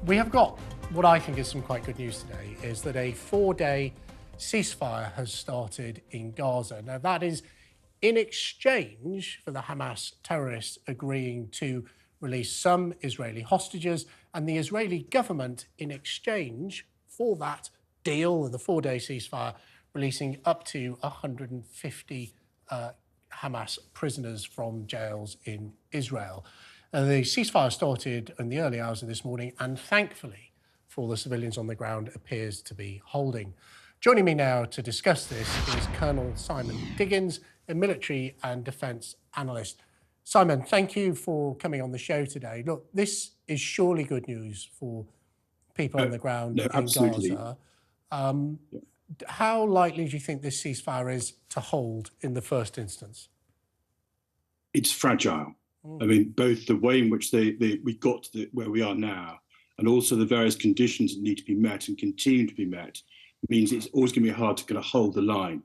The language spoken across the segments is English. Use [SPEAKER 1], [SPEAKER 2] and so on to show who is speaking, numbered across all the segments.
[SPEAKER 1] We have got what I think is some quite good news today, is that a 4-day ceasefire has started in Gaza. Now, that is in exchange for the Hamas terrorists agreeing to release some Israeli hostages, and the Israeli government, in exchange for that deal, the 4-day ceasefire, releasing up to 150 Hamas prisoners from jails in Israel. The ceasefire started in the early hours of this morning, and thankfully, for the civilians on the ground, appears to be holding. Joining me now to discuss this is Colonel Simon Diggins, a military and defence analyst. Simon, thank you for coming on the show today. Look, this is surely good news for people on the ground in Gaza. How likely do you think this ceasefire is to hold in the first instance?
[SPEAKER 2] It's fragile. I mean, both the way in which we got to where we are now, and also the various conditions that need to be met and continue to be met, means it's always going to be hard to kind of hold the line.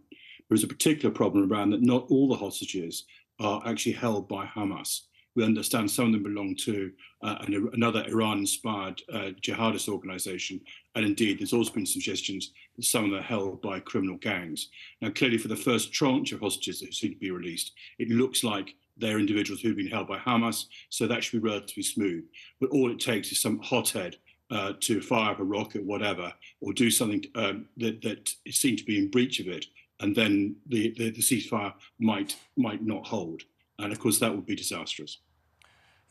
[SPEAKER 2] There's a particular problem around that not all the hostages are actually held by Hamas. We understand some of them belong to another Iran-inspired jihadist organization. And indeed, there's also been suggestions that some of them are held by criminal gangs. Now, clearly, for the first tranche of hostages that seem to be released, it looks like they're individuals who've been held by Hamas, so that should be relatively smooth. But all it takes is some hothead to fire up a rocket, whatever, or do something that seemed to be in breach of it, and then the ceasefire might not hold. And of course, that would be disastrous.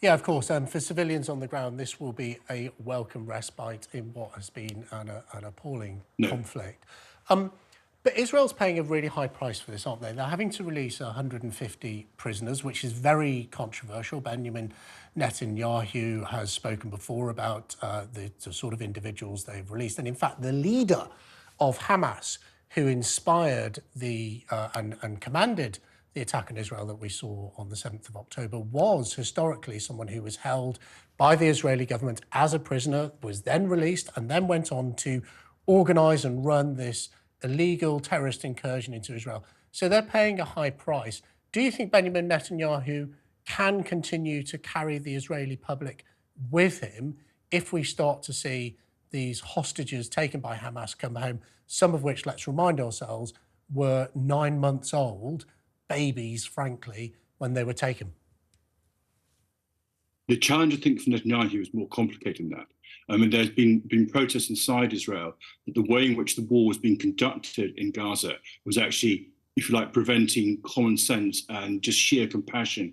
[SPEAKER 1] Yeah, of course. For civilians on the ground, this will be a welcome respite in what has been an appalling conflict. But Israel's paying a really high price for this, aren't they? They're having to release 150 prisoners, which is very controversial. Benjamin Netanyahu has spoken before about the sort of individuals they've released. And in fact, the leader of Hamas, who inspired and commanded the attack on Israel that we saw on the 7th of October, was historically someone who was held by the Israeli government as a prisoner, was then released, and then went on to organise and run this illegal terrorist incursion into Israel. So they're paying a high price. Do you think Benjamin Netanyahu can continue to carry the Israeli public with him if we start to see these hostages taken by Hamas come home, some of which, let's remind ourselves, were 9 months old, babies, frankly, when they were taken?
[SPEAKER 2] The challenge, I think, for Netanyahu is more complicated than that. I mean, there's been protests inside Israel that the way in which the war was being conducted in Gaza was actually, if you like, preventing common sense and just sheer compassion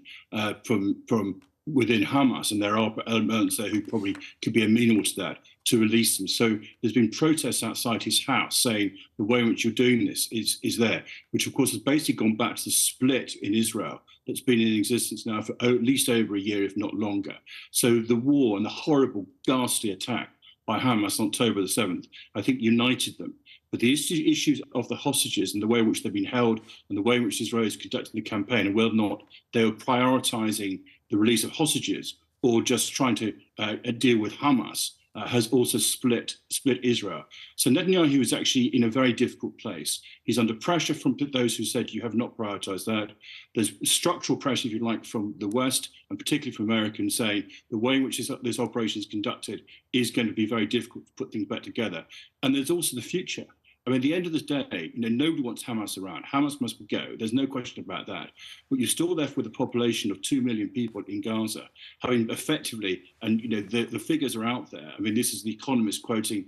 [SPEAKER 2] from within Hamas, and there are elements there who probably could be amenable to that, to release them. So there's been protests outside his house saying the way in which you're doing this is there, which of course has basically gone back to the split in Israel that's been in existence now for at least over a year, if not longer. So the war and the horrible, ghastly attack by Hamas on October the 7th, I think united them. But the issues of the hostages and the way in which they've been held and the way in which Israel is conducting the campaign, and whether or not they were prioritizing the release of hostages or just trying to deal with Hamas, has also split Israel. So Netanyahu is actually in a very difficult place. He's under pressure from those who said you have not prioritized that. There's structural pressure, if you like, from the West, and particularly from Americans, saying the way in which this operation is conducted is going to be very difficult to put things back together. And there's also the future. I mean, at the end of the day, nobody wants Hamas around. Hamas must go. There's no question about that. But you're still left with a population of 2 million people in Gaza, having effectively, and the figures are out there. I mean, this is The Economist quoting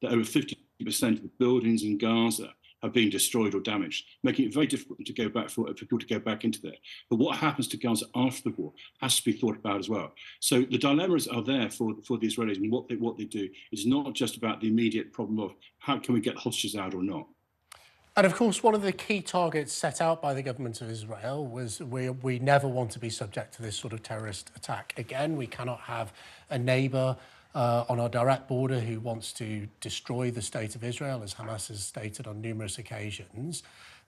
[SPEAKER 2] that over 50% of the buildings in Gaza have been destroyed or damaged, making it very difficult to go back for people to go back into there. But what happens to Gaza after the war has to be thought about as well. So the dilemmas are there for the Israelis, and what they do is not just about the immediate problem of how can we get hostages out or not.
[SPEAKER 1] And of course, one of the key targets set out by the government of Israel was we never want to be subject to this sort of terrorist attack again. We cannot have a neighbour on our direct border who wants to destroy the state of Israel, as Hamas has stated on numerous occasions.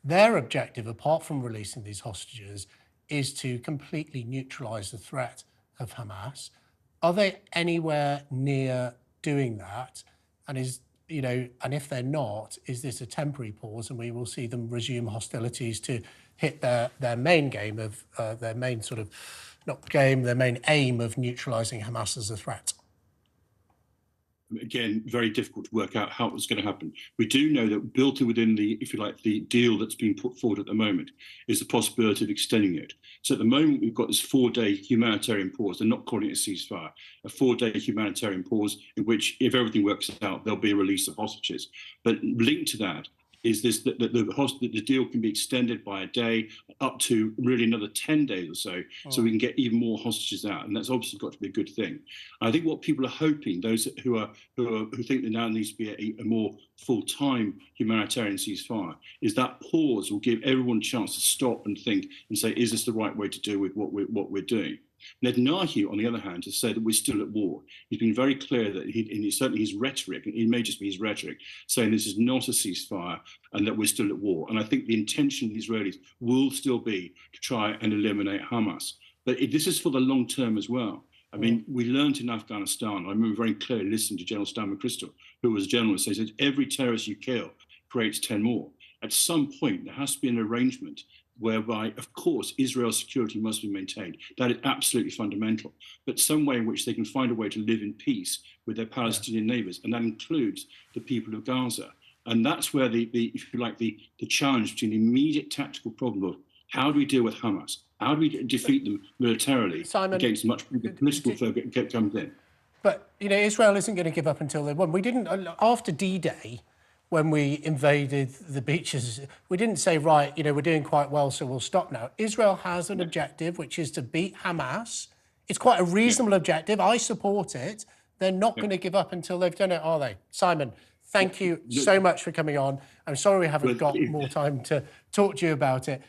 [SPEAKER 1] Their objective, apart from releasing these hostages, is to completely neutralise the threat of Hamas. Are they anywhere near doing that? And and if they're not, is this a temporary pause and we will see them resume hostilities to hit their main game of their main sort of their main aim of neutralising Hamas as a threat?
[SPEAKER 2] again, very difficult to work out how it was going to happen. We do know that built in within the, if you like, the deal that's being put forward at the moment is the possibility of extending it. So at the moment, we've got this 4-day humanitarian pause. They're not calling it a ceasefire, a 4-day humanitarian pause in which, if everything works out, there'll be a release of hostages. But linked to that is this, that the deal can be extended by a day up to really another 10 days or so, so we can get even more hostages out. And that's obviously got to be a good thing. I think what people are hoping, those who think there now needs to be a more full-time humanitarian ceasefire, is that pause will give everyone a chance to stop and think and say, is this the right way to deal with what we're doing? Netanyahu, on the other hand, has said that we're still at war. He's been very clear that certainly his rhetoric, and it may just be his rhetoric, saying this is not a ceasefire and that we're still at war. And I think the intention of the Israelis will still be to try and eliminate Hamas. But this is for the long term as well. I mean, we learned in Afghanistan, I remember very clearly listening to General Stan McChrystal, who was a general, says that every terrorist you kill creates 10 more. At some point, there has to be an arrangement whereby, of course, Israel's security must be maintained. That is absolutely fundamental. But some way in which they can find a way to live in peace with their Palestinian neighbours, and that includes the people of Gaza. And that's where if you like, the challenge between the immediate tactical problem of how do we deal with Hamas? How do we defeat them militarily, Simon, against much bigger political focus comes in?
[SPEAKER 1] But, you know, Israel isn't going to give up until they won. We didn't, after D-Day, when we invaded the beaches, we didn't say, right, you know, we're doing quite well, so we'll stop now. Israel has an objective, which is to beat Hamas. It's quite a reasonable objective. I support it. They're not going to give up until they've done it, are they? Simon, thank you so much for coming on. I'm sorry we haven't got more time to talk to you about it.